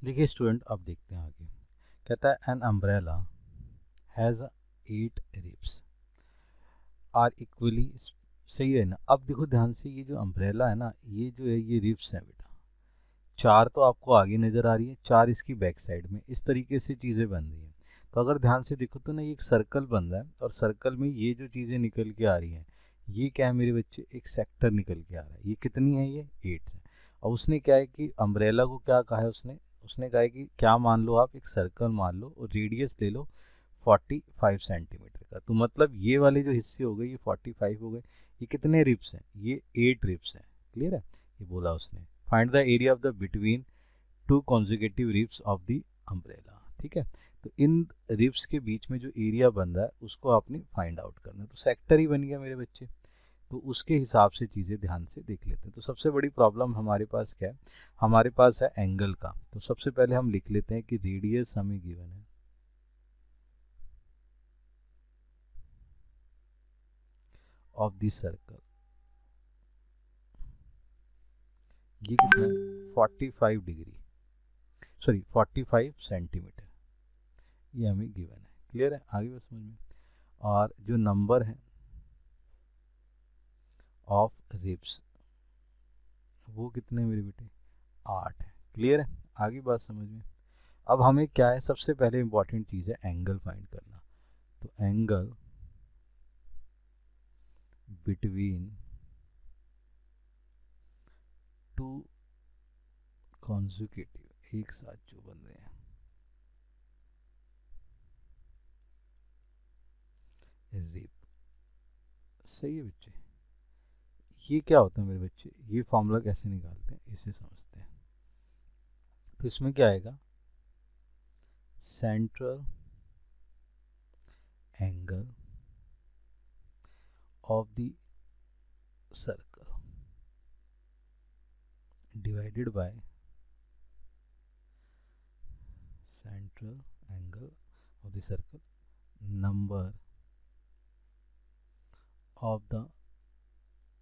देखिए स्टूडेंट, अब देखते हैं आगे। कहता है an umbrella has 8 ribs are equally. सही है ना। अब देखो ध्यान से, ये जो अम्ब्रेला है ना, ये जो है ये रिब्स है बेटा। 4 तो आपको आगे नज़र आ रही है, 4 इसकी बैक साइड में। इस तरीके से चीज़ें बन रही हैं। तो अगर ध्यान से देखो तो ना, ये एक सर्कल बन रहा है और सर्कल में ये जो चीज़ें निकल के आ रही हैं, ये क्या है मेरे बच्चे, एक सेक्टर निकल के आ रहा है। ये कितनी है, ये 8 है। और उसने क्या है कि अम्ब्रेला को क्या कहा है उसने, उसने कहा है कि क्या मान लो, आप एक सर्कल मान लो और रेडियस ले लो 45 सेंटीमीटर का। तो मतलब ये वाले जो हिस्से हो गए ये 45 हो गए। ये कितने रिब्स हैं, ये 8 रिब्स हैं। क्लियर है। ये बोला उसने, find the area of the between two consecutive ribs of the umbrella. ठीक है। तो इन रिब्स के बीच में जो एरिया बन रहा है उसको आपने फाइंड आउट करना है। तो सेक्टर ही बन गया मेरे बच्चे। तो उसके हिसाब से चीज़ें ध्यान से देख लेते हैं। तो सबसे बड़ी प्रॉब्लम हमारे पास क्या है, हमारे पास है एंगल का। तो सबसे पहले हम लिख लेते हैं कि रेडियस हमें गिवन है ऑफ द सर्कल। ये कितना है, 45 डिग्री, सॉरी 45 सेंटीमीटर। ये हमें गिवन है। क्लियर है, आगे बस समझ में। और जो नंबर है ऑफ रिब्स, वो कितने मेरे बेटे, 8 है। क्लियर है, आगे बात समझ में। अब हमें क्या है, सबसे पहले इंपॉर्टेंट चीज़ है एंगल फाइंड करना। तो एंगल बिटवीन टू कॉन्जिक्यूटिव, एक साथ जो बन रहे हैं, रिब। सही है बच्चे। ये क्या होता है मेरे बच्चे, ये फॉर्मूला कैसे निकालते हैं इसे समझते हैं। तो इसमें क्या आएगा, central angle of the circle divided by central angle of the circle number of the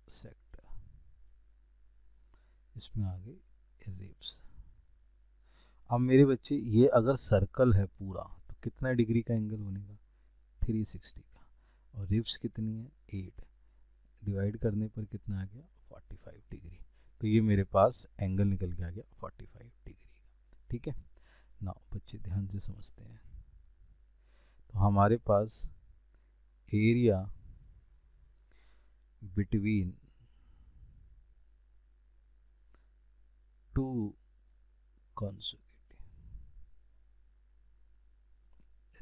sector. इसमें आ गई रिब्स। अब मेरे बच्चे, ये अगर सर्कल है पूरा तो कितना डिग्री का एंगल बनेगा, 360 का। और रिब्स कितनी है, 8। डिवाइड करने पर कितना आ गया, 45 डिग्री। तो ये मेरे पास एंगल निकल के आ गया 45 डिग्री का। ठीक है ना बच्चे, ध्यान से समझते हैं। तो हमारे पास area between two consecutive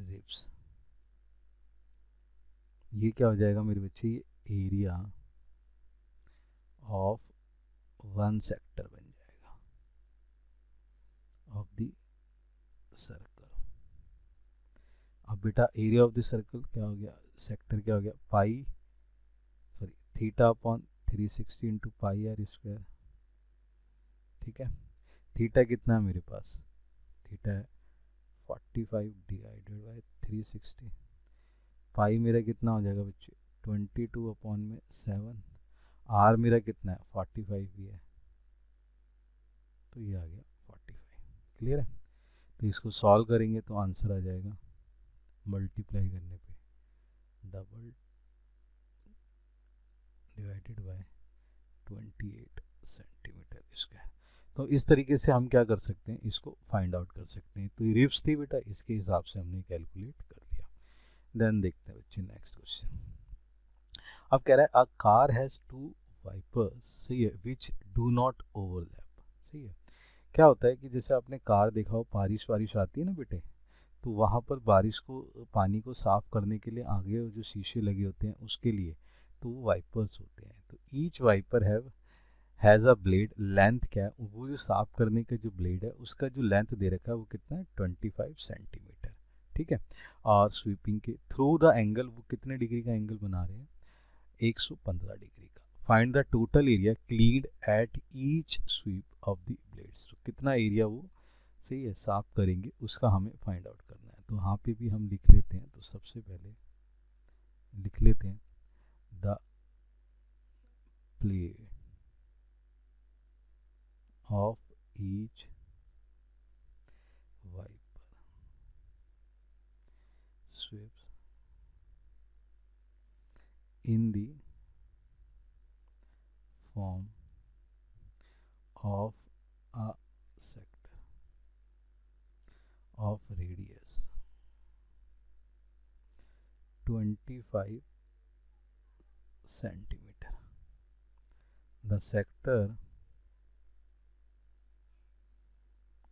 ribs, ये क्या हो जाएगा मेरे बच्चे, ये एरिया ऑफ वन सेक्टर बन जाएगा ऑफ द सर्कल। अब बेटा एरिया ऑफ द सर्कल क्या हो गया, सेक्टर क्या हो गया, pi, sorry theta upon 360 into pi r square. ठीक है। थीटा कितना है मेरे पास, थीटा है 45 डिवाइडेड बाई 360। पाई मेरा कितना हो जाएगा बच्चे, 22 अपॉन में 7। आर मेरा कितना है, 45 भी है, तो ये आ गया 45। क्लियर है। तो इसको सॉल्व करेंगे तो आंसर आ जाएगा, मल्टीप्लाई करने पे double divided by 28 centimetre square. तो इस तरीके से हम क्या कर सकते हैं, इसको फाइंड आउट कर सकते हैं। तो ये रिब्स थी बेटा, इसके हिसाब से हमने कैलकुलेट कर लिया। देन देखते हैं बच्चे नेक्स्ट क्वेश्चन। अब कह रहा है a car has two wipers, सही है, विच डू नॉट ओवरलैप। सही है। क्या होता है कि जैसे आपने कार देखा हो, बारिश वारिश आती है ना बेटे, तो वहाँ पर बारिश को, पानी को साफ करने के लिए आगे जो शीशे लगे होते हैं उसके लिए, तो वो वाइपर्स होते हैं। तो each wiper has a blade, length क्या है, वो जो साफ करने का जो ब्लेड है उसका जो लेंथ दे रखा है वो कितना है, 25 सेंटीमीटर। ठीक है। और स्वीपिंग के थ्रू द एंगल, वो कितने डिग्री का एंगल बना रहे हैं, 115 डिग्री का। Find the total area cleaned at each sweep of the blades. तो कितना एरिया वो, सही है, साफ करेंगे, उसका हमें फाइंड आउट करना है। तो यहाँ पे भी हम लिख लेते हैं। तो सबसे पहले लिख लेते हैं the play of each waves in the form of a sector of radius 25 centimeter. The sector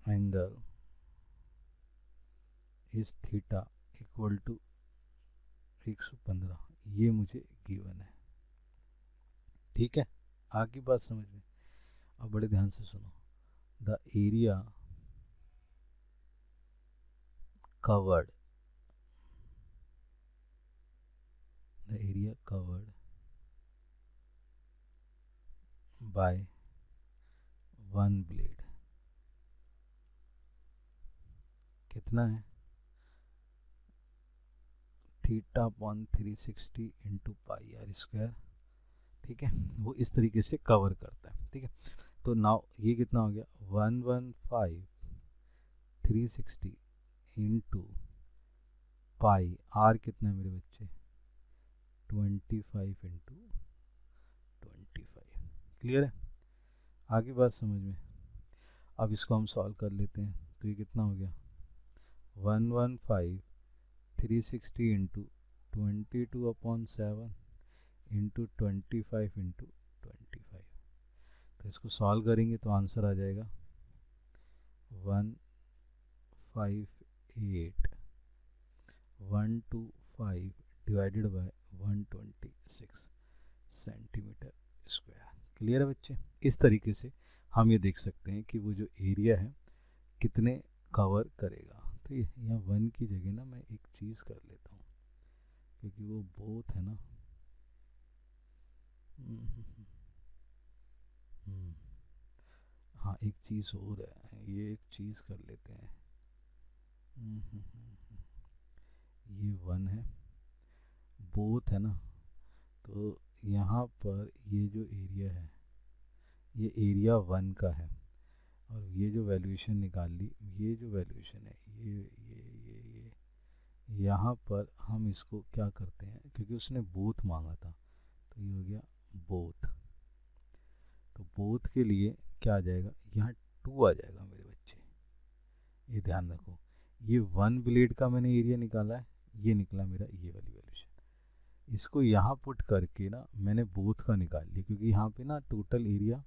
angle is theta equal to 115. ये मुझे गिवन है. ठीक है, आगे बात समझ में. अब बड़े ध्यान से सुनो. The area covered by one blade कितना है? Theta upon 360 into pi r square. ठीक है, वो इस तरीके से कवर करता है. ठीक है, तो नाउ ये कितना हो गया? 115 360 इंटू पाई आर कितना है मेरे बच्चे? 25 इंटू 25. क्लियर है? आगे बात समझ में. अब इसको हम सॉल्व कर लेते हैं. तो ये कितना हो गया? 115 360 इंटू 22/7 इंटू 25 इंटू 25. तो इसको सॉल्व करेंगे तो आंसर आ जाएगा 158,125 divided by 126 centimetre square. Clear है बच्चे? इस तरीके से हम ये देख सकते हैं कि वो जो एरिया है कितने कवर करेगा. तो यहाँ 1 की जगह ना मैं एक चीज़ कर लेता हूँ, क्योंकि वो बोथ है ना. हाँ, एक चीज़ और है, ये एक चीज़ कर लेते हैं. ये 1 है, बोथ है ना. तो यहाँ पर ये जो एरिया है ये एरिया 1 का है, और ये जो वैल्यूएशन निकाल ली, ये जो वैल्यूएशन है ये यहाँ पर हम इसको क्या करते हैं, क्योंकि उसने बोथ मांगा था तो ये हो गया बोथ. तो बोथ के लिए क्या आ जाएगा? यहाँ 2 आ जाएगा मेरे बच्चे. ये ध्यान रखो, ये 1 ब्लेड का मैंने एरिया निकाला है, ये निकला मेरा ये वाली वैल्यूएशन. इसको यहाँ पुट करके ना मैंने बोथ का निकाल लिया, क्योंकि यहाँ पे ना टोटल एरिया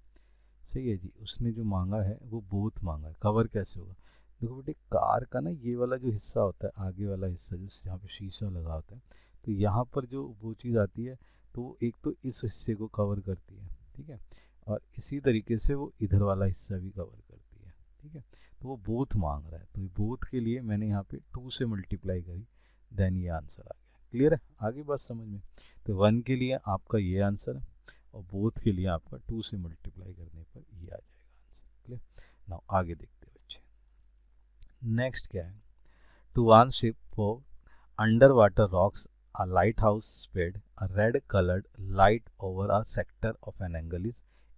सही है जी, उसने जो मांगा है वो बोथ मांगा है. कवर कैसे होगा? देखो बेटे, कार का ना ये वाला जो हिस्सा होता है, आगे वाला हिस्सा जो यहाँ पे शीशा लगा होता है, तो यहाँ पर जो वो चीज़ आती है तो वो एक तो इस हिस्से को कवर करती है. ठीक है, और इसी तरीके से वो इधर वाला हिस्सा भी कवर करती है. ठीक है, तो वो बोथ मांग रहा है, तो बोथ के लिए मैंने यहाँ पे 2 से मल्टीप्लाई करी, देन ये आंसर आ गया. क्लियर है? आगे बात समझ में. तो 1 के लिए आपका ये आंसर है, और बोथ के लिए आपका 2 से मल्टीप्लाई करने पर ये आ जाएगा आंसर. क्लियर? नाउ आगे देखते हैं बच्चे. नेक्स्ट क्या है? To warn ship for underwater rocks a lighthouse spread a red colored light over a sector of an angle is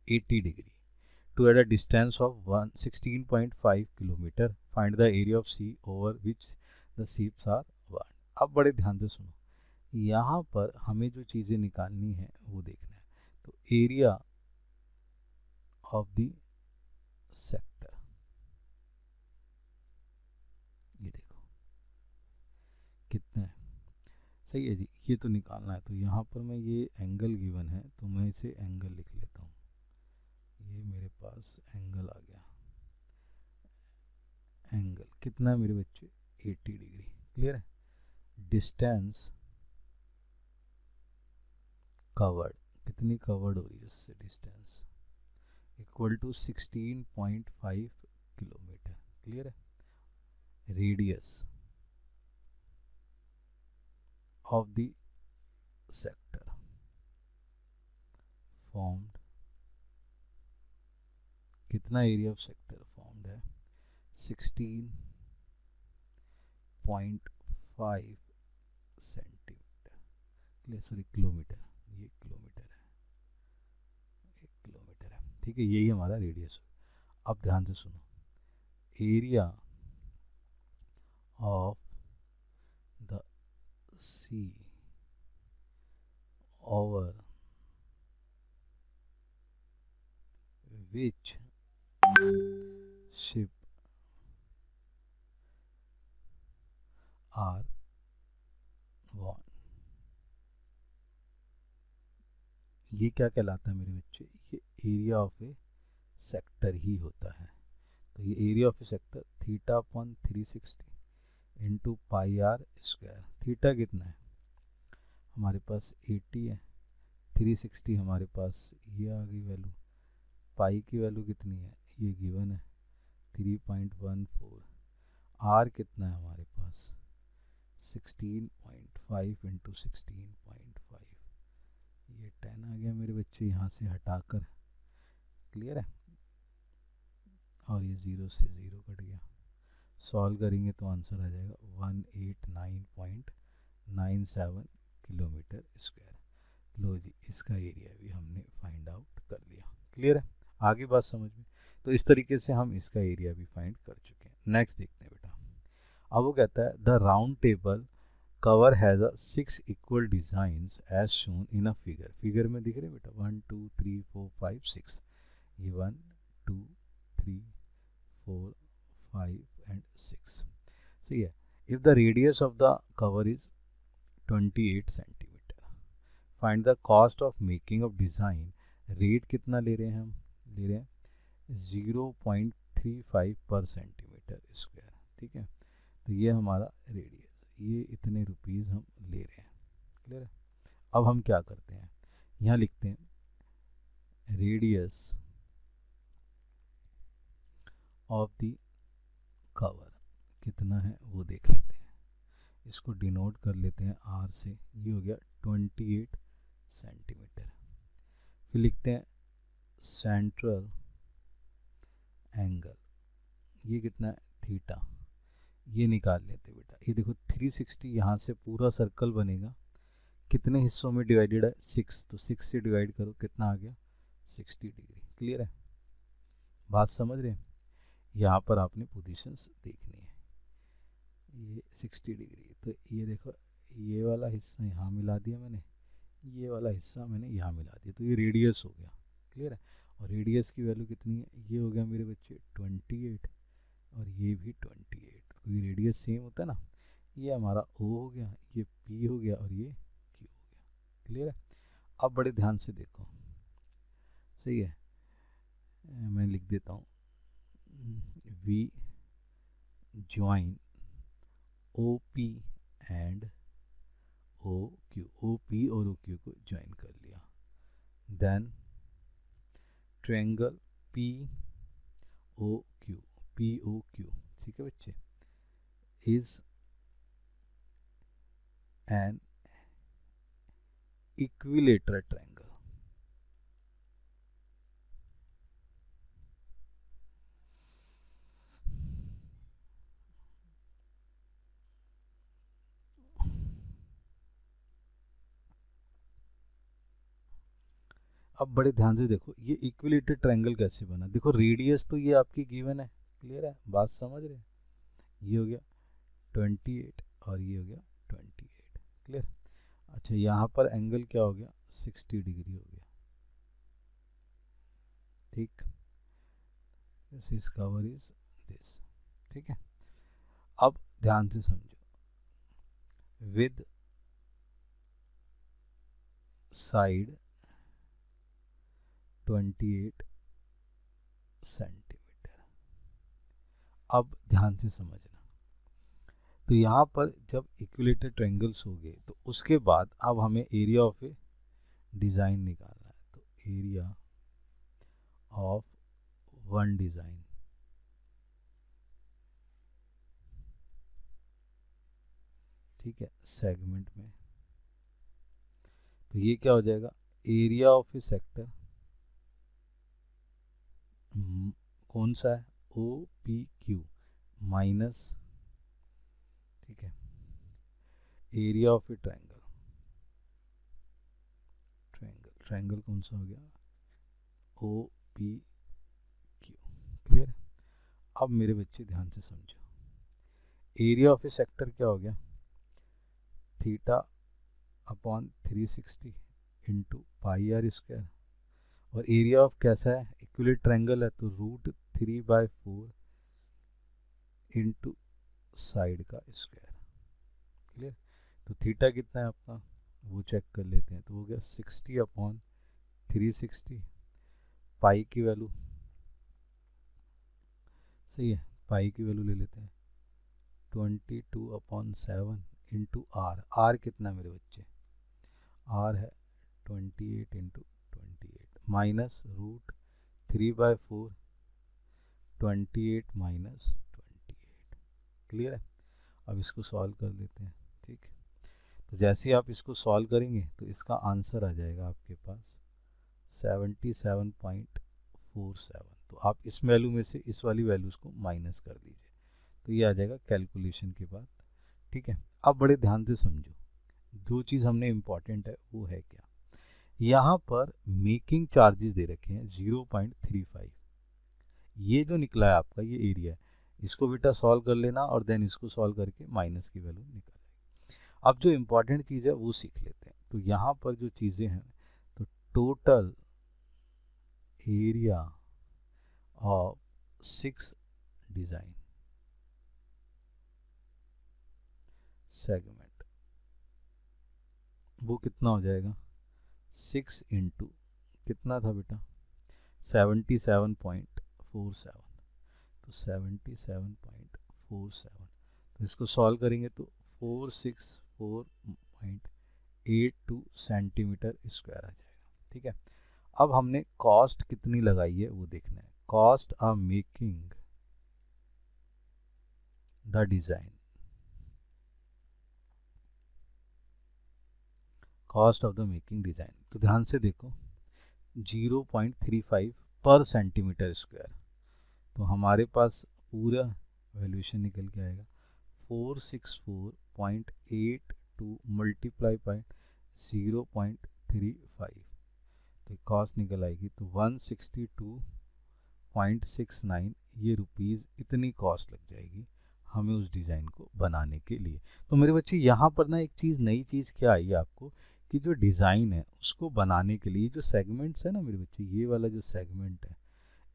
80 degree to at a distance of 16.5 kilometer. Find the area of sea over which the ships are warned. अब बड़े ध्यान से सुनो, यहाँ पर हमें जो चीज़ें निकालनी है वो देखना है. तो एरिया ऑफ द सेक्टर, ये देखो कितना है. सही है जी, ये तो निकालना है. तो यहाँ पर मैं ये एंगल गिवन है तो मैं इसे एंगल लिख लेता हूँ. ये मेरे पास एंगल आ गया. एंगल कितना है मेरे बच्चे? 80 डिग्री. क्लियर है? डिस्टेंस कवर्ड, कितनी कवर्ड हो रही है उससे distance, equal to 16.5 kilometre. Clear है? Radius of the sector formed, कितना एरिया ऑफ सेक्टर फॉर्म्ड है? 16.5 सेंटीमीटर. सॉरी किलोमीटर, ये किलोमीटर है, 1 किलोमीटर है. ठीक है, यही हमारा रेडियस. अब ध्यान से सुनो, area of the sea over which ship are वन। ये क्या कहलाता है मेरे बच्चे? ये एरिया ऑफ ए सेक्टर ही होता है। तो ये area of a sector theta upon 360 into pi r square. Theta कितना है हमारे पास? 80 है। 360 हमारे पास ये आ गई वैल्यू। पाई की वैल्यू कितनी है? ये गिवन है 3.14। आर कितना है हमारे पास? 16.5 इंटू 16.5। ये 10 आ गया मेरे बच्चे, यहाँ से हटाकर। क्लियर है? और ये 0 से 0 कट गया। सॉल्व करेंगे तो आंसर आ जाएगा 189.97 किलोमीटर स्क्वायर। लो जी, इसका एरिया भी हमने फाइंड आउट कर लिया। क्लियर है? आगे बात समझ में? तो इस तरीके से हम इसका एरिया भी फाइंड कर चुके हैं। नेक्स्ट देखते हैं बेटा। अब वो कहता है the round table cover has 6 equal designs as shown in a figure. Figure में दिख रहे बेटा 1 2 3 4 5 6। ये 1 2 3 4 5 एंड 6। सही है। If the radius of the cover is 28 centimetre, find the cost of making of design. Rate कितना ले रहे हैं हम? ले रहे हैं 0.35 पर सेंटीमीटर स्क्वायर। ठीक है, तो ये हमारा रेडियस, ये इतने रुपीज़ हम ले रहे हैं। क्लियर है? अब हम क्या करते हैं, यहाँ लिखते हैं रेडियस ऑफ द कवर कितना है वो देख लेते हैं। इसको डिनोट कर लेते हैं आर से। ये हो गया 28 सेंटीमीटर। फिर लिखते हैं सेंट्रल एंगल, ये कितना है? थीटा। ये निकाल लेते हैं बेटा। ये देखो 360 यहाँ से पूरा सर्कल बनेगा, कितने हिस्सों में डिवाइडेड है? 6। तो 6 से डिवाइड करो, कितना आ गया? 60 डिग्री। क्लियर है? बात समझ रहे हैं? यहाँ पर आपने पोजीशंस देखनी है। ये 60 डिग्री, तो ये देखो ये वाला हिस्सा यहाँ मिला दिया मैंने, ये वाला हिस्सा मैंने यहाँ मिला दिया, तो ये रेडियस हो गया। क्लियर है? और रेडियस की वैल्यू कितनी है? ये हो गया मेरे बच्चे 28 और ये भी 28। तो ये रेडियस सेम होता है ना। ये हमारा O हो गया, ये P हो गया और ये Q हो गया। क्लियर है? अब बड़े ध्यान से देखो। सही है, मैं लिख देता हूँ V join OP and OQ। OP और OQ को ज्वाइन कर लिया। देन ट्रायंगल POQ, POQ, ठीक है बच्चे, इज एन इक्विलेटरल ट्रायंगल। अब बड़े ध्यान से देखो ये इक्विलेटरल ट्रायंगल कैसे बना। देखो रेडियस तो ये आपकी गिवन है। क्लियर है? बात समझ रहे हैं? ये हो गया 28 और ये हो गया 28। क्लियर? अच्छा, यहाँ पर एंगल क्या हो गया? 60 डिग्री हो गया। ठीक, दिस कवर इज दिस। ठीक है, अब ध्यान से समझो। With side 28 centimetre. अब ध्यान से समझना। तो यहाँ पर जब इक्विलेटरल ट्रायंगल्स हो गए तो उसके बाद अब हमें एरिया ऑफ ए डिज़ाइन निकालना है। तो एरिया ऑफ वन डिज़ाइन, ठीक है, सेगमेंट में। तो ये क्या हो जाएगा? एरिया ऑफ ए सेक्टर कौन सा है? OPQ माइनस, ठीक है, area of A triangle. Triangle triangle कौन सा हो गया? OPQ। क्लियर? अब मेरे बच्चे ध्यान से समझो। एरिया ऑफ ए सेक्टर क्या हो गया? Theta upon 360 into pi r square, और एरिया ऑफ कैसा है, इक्विलेट ट्रायंगल है, तो √3/4 इंटू साइड का स्क्वायर। क्लियर। तो थीटा कितना है आपका वो चेक कर लेते हैं, तो हो गया 60/360, पाई की वैल्यू सही है, पाई की वैल्यू ले लेते हैं 22/7 इंटू आर। आर कितना है मेरे बच्चे, आर है 28 इंटू 28 माइनस √3/4 28 माइनस 28। क्लियर है। अब इसको सॉल्व कर लेते हैं। ठीक है, तो जैसे ही आप इसको सॉल्व करेंगे तो इसका आंसर आ जाएगा आपके पास 77.47। तो आप इस वैल्यू में से इस वाली वैल्यूज़ को माइनस कर दीजिए, तो ये आ जाएगा कैलकुलेशन के बाद। ठीक है, अब बड़े ध्यान से समझो, जो चीज़ हमने इम्पॉर्टेंट है वो है क्या, यहाँ पर मेकिंग चार्जेस दे रखे हैं 0.35। ये जो निकला है आपका ये एरिया है, इसको बेटा सॉल्व कर लेना और देन इसको सॉल्व करके माइनस की वैल्यू निकल आएगी। अब जो इम्पॉर्टेंट चीज़ है वो सीख लेते हैं। तो यहाँ पर जो चीज़ें हैं, तो total area of 6 design segment, वो कितना हो जाएगा, 6 इंटू कितना था बेटा 77.47, तो 77.47, तो इसको सॉल्व करेंगे तो 464.82 सेंटीमीटर स्क्वायर आ जाएगा। ठीक है, अब हमने कॉस्ट कितनी लगाई है वो देखना है। Cost of making the design, cost of the making design, तो ध्यान से देखो 0.35 पर सेंटीमीटर स्क्वायर, तो हमारे पास पूरा वैल्यूएशन निकल के आएगा 464.82 मल्टीप्लाई बाय 0.35, तो कॉस्ट निकल आएगी तो 162.69 ये रुपीज़ इतनी कॉस्ट लग जाएगी हमें उस डिज़ाइन को बनाने के लिए। तो मेरे बच्चे यहाँ पर ना एक चीज़, नई चीज़ क्या आई है आपको, कि जो डिज़ाइन है उसको बनाने के लिए जो सेगमेंट्स है ना मेरे बच्चे, ये वाला जो सेगमेंट है,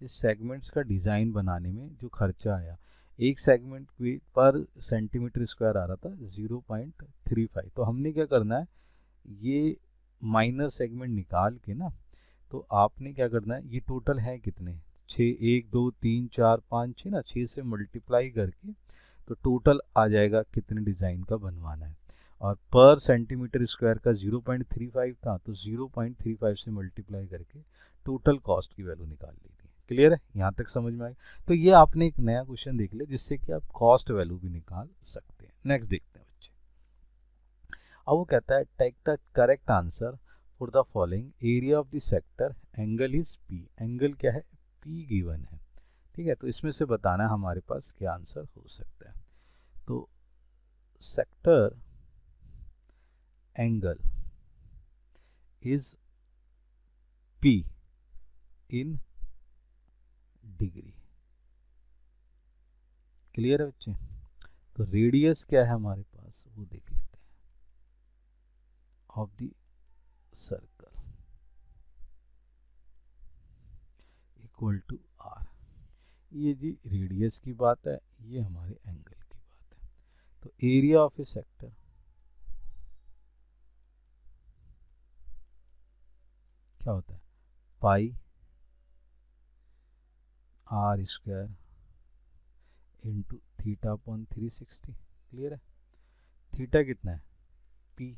इस सेगमेंट्स का डिज़ाइन बनाने में जो खर्चा आया, एक सेगमेंट पर सेंटीमीटर स्क्वायर आ रहा था 0.35, तो हमने क्या करना है, ये माइनर सेगमेंट निकाल के ना, तो आपने क्या करना है, ये टोटल है कितने 6, 1 2 3 4 5 6 ना, 6 से मल्टीप्लाई करके तो टोटल आ जाएगा कितने डिज़ाइन का बनवाना है, और पर सेंटीमीटर स्क्वायर का 0.35 था, तो 0.35 से मल्टीप्लाई करके टोटल कॉस्ट की वैल्यू निकाल ली थी। क्लियर है, यहाँ तक समझ में आएगा। तो ये आपने एक नया क्वेश्चन देख लिया जिससे कि आप कॉस्ट वैल्यू भी निकाल सकते हैं। नेक्स्ट देखते हैं बच्चे। अब वो कहता है take the correct answer for the following area of the sector, angle is P. Angle क्या है, पी गिवन है। ठीक है, तो इसमें से बताना है हमारे पास क्या आंसर हो सकता है। तो sector angle is P in degree. Clear है बच्चे। तो रेडियस क्या है हमारे पास वो देख लेते हैं, of the circle equal to R. ये जी रेडियस की बात है, ये हमारे एंगल की बात है। तो एरिया ऑफ ए सेक्टर क्या होता है, pi r square into theta upon 360। Clear है, थीटा कितना है पी,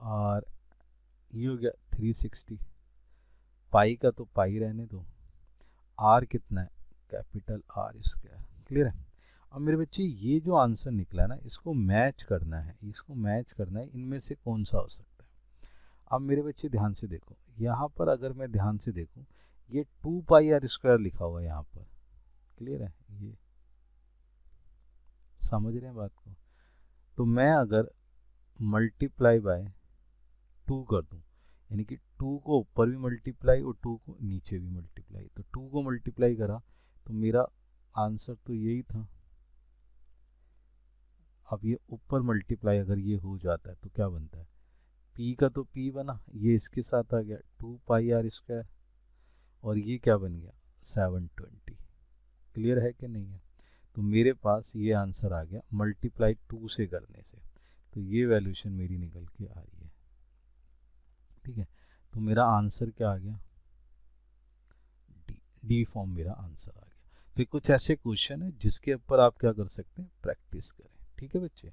और ये हो गया 360, पाई का तो पाई रहने दो, आर कितना है कैपिटल आर स्क्वायर। क्लियर है। अब मेरे बच्चे ये जो आंसर निकला है ना, इसको मैच करना है, इसको मैच करना है, इनमें से कौन सा हो सकता है। अब मेरे बच्चे ध्यान से देखो, यहाँ पर अगर मैं ध्यान से देखूँ, ये 2 पाई आर स्क्वायर लिखा हुआ है यहाँ पर। क्लियर है, ये समझ रहे हैं बात को। तो मैं अगर मल्टीप्लाई बाय 2 कर दूं, यानी कि 2 को ऊपर भी मल्टीप्लाई और 2 को नीचे भी मल्टीप्लाई, तो 2 को मल्टीप्लाई करा तो मेरा आंसर तो यही था, अब ये ऊपर मल्टीप्लाई अगर ये हो जाता है तो क्या बनता है, p का तो p बना, ये इसके साथ आ गया 2 πr², और ये क्या बन गया 720। क्लियर है कि नहीं है? तो मेरे पास ये आंसर आ गया मल्टीप्लाई 2 से करने से, तो ये वैल्यूशन मेरी निकल के आ रही है। ठीक है, तो मेरा आंसर क्या आ गया, डी। डी फॉर्म मेरा आंसर आ गया। फिर कुछ ऐसे क्वेश्चन है जिसके ऊपर आप क्या कर सकते हैं, प्रैक्टिस करें। ठीक है बच्चे।